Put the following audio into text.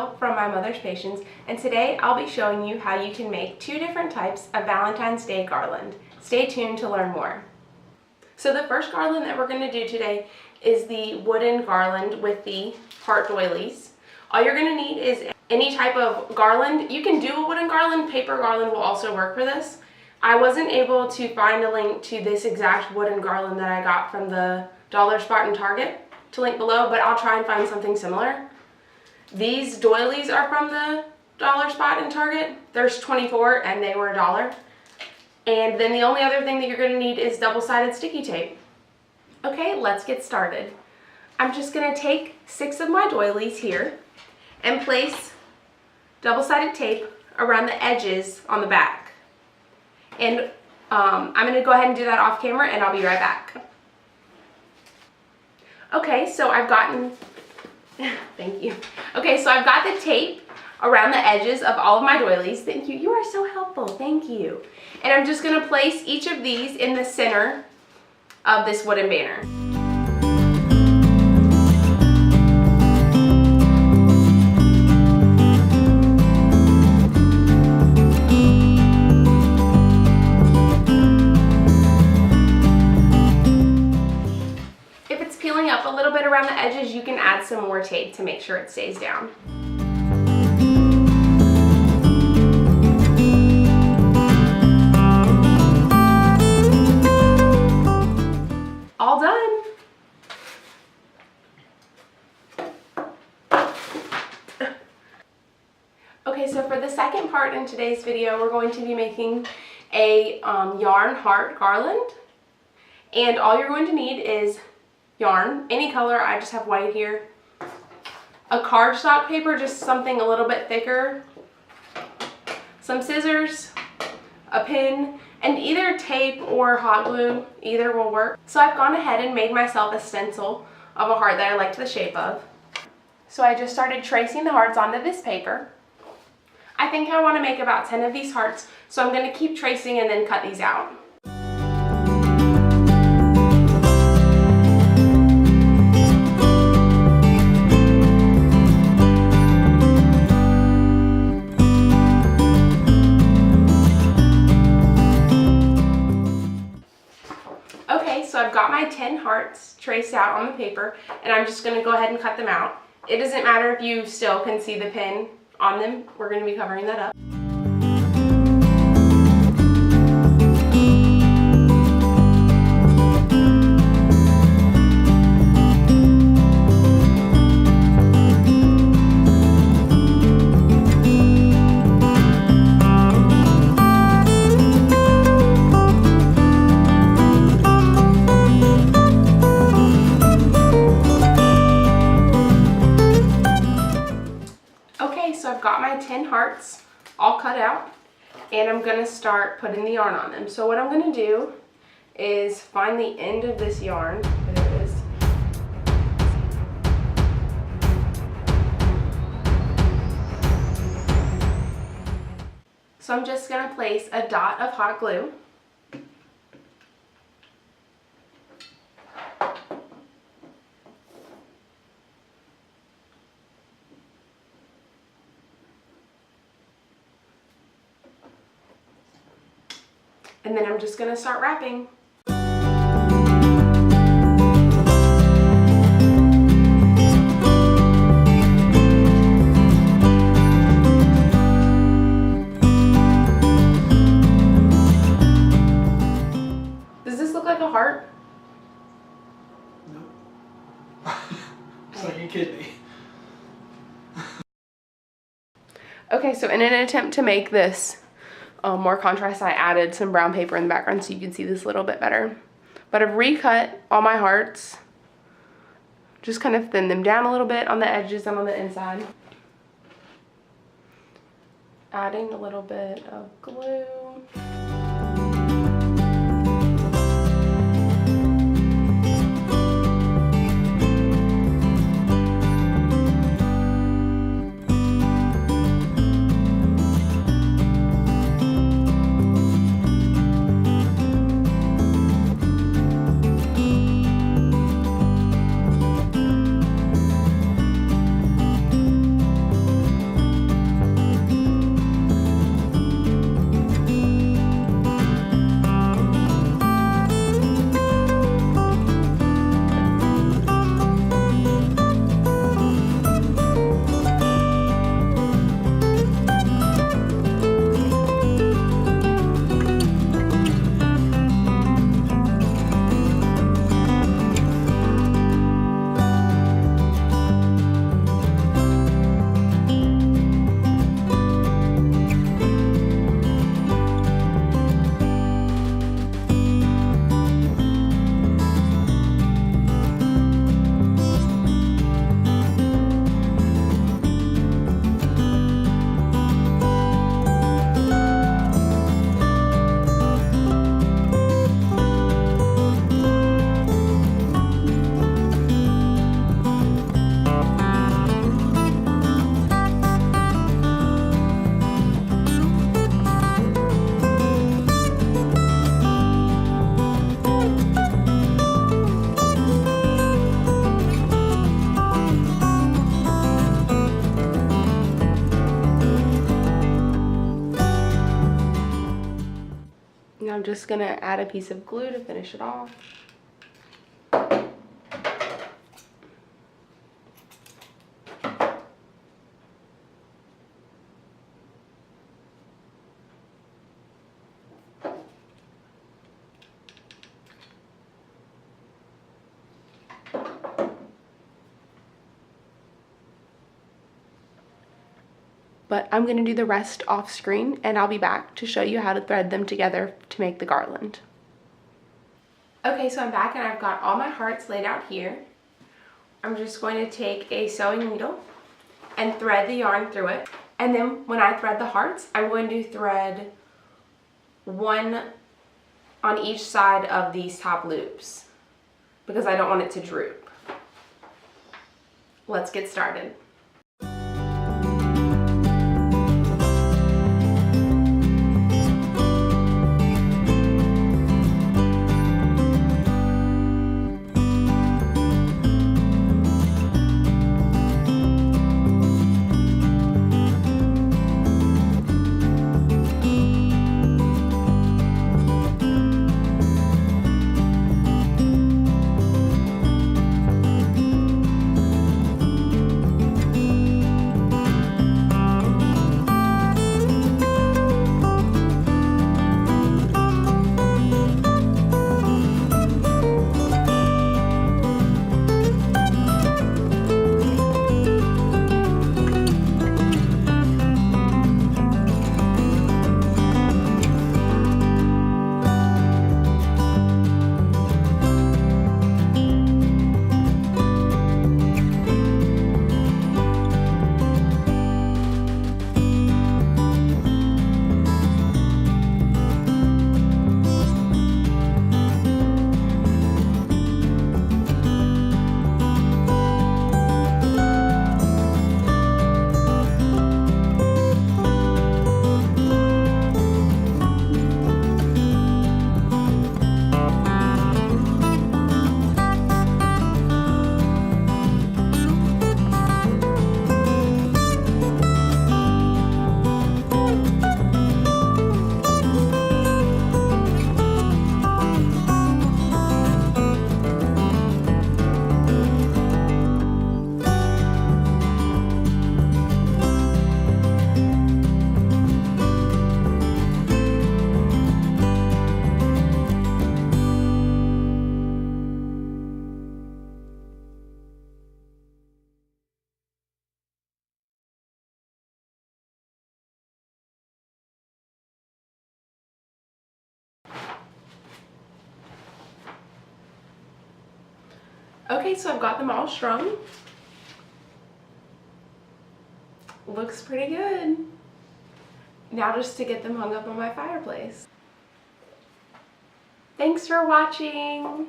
Rachel from My Mother's Patience, and today I'll be showing you how you can make 2 different types of Valentine's Day garland. Stay tuned to learn more. So the first garland that we're going to do today is the wooden garland with the heart doilies. All you're going to need is any type of garland. You can do a wooden garland, paper garland will also work for this. I wasn't able to find a link to this exact wooden garland that I got from the dollar spot in Target to link below, but I'll try and find something similar. These doilies are from the dollar spot in Target. There's 24 and they were $1. And then the only other thing that you're going to need is double-sided sticky tape. Okay, let's get started. I'm just going to take 6 of my doilies here and place double-sided tape around the edges on the back. And I'm going to go ahead and do that off camera and I'll be right back. Okay, so I've gotten, thank you. Okay, so I've got the tape around the edges of all of my doilies. Thank you, you are so helpful, thank you. And I'm just gonna place each of these in the center of this wooden banner. Up a little bit around the edges, you can add some more tape to make sure it stays down. All done. Okay, so for the second part in today's video, we're going to be making a yarn heart garland. And all you're going to need is yarn, any color. I just have white here. A cardstock paper, just something a little bit thicker. Some scissors, a pin, and either tape or hot glue, either will work. So I've gone ahead and made myself a stencil of a heart that I liked the shape of. So I just started tracing the hearts onto this paper. I think I want to make about 10 of these hearts, so I'm going to keep tracing and then cut these out. So I've got my 10 hearts traced out on the paper, and I'm just going to go ahead and cut them out. It doesn't matter if you still can see the pin on them. We're going to be covering that up. So I've got my 10 hearts all cut out, and I'm going to start putting the yarn on them. So what I'm going to do is find the end of this yarn. There it is. So I'm just going to place a dot of hot glue. And then I'm just going to start wrapping. Does this look like a heart? No. It's like a kidney. Okay, so in an attempt to make this more contrast, I added some brown paper in the background so you can see this a little bit better. But I've recut all my hearts. Just kind of thin them down a little bit on the edges and on the inside. Adding a little bit of glue. And I'm just gonna add a piece of glue to finish it off. But I'm going to do the rest off screen, and I'll be back to show you how to thread them together to make the garland. Okay, so I'm back and I've got all my hearts laid out here. I'm just going to take a sewing needle and thread the yarn through it. And then when I thread the hearts, I'm going to thread one on each side of these top loops because I don't want it to droop. Let's get started. Okay, so I've got them all strung. Looks pretty good. Now just to get them hung up on my fireplace. Thanks for watching.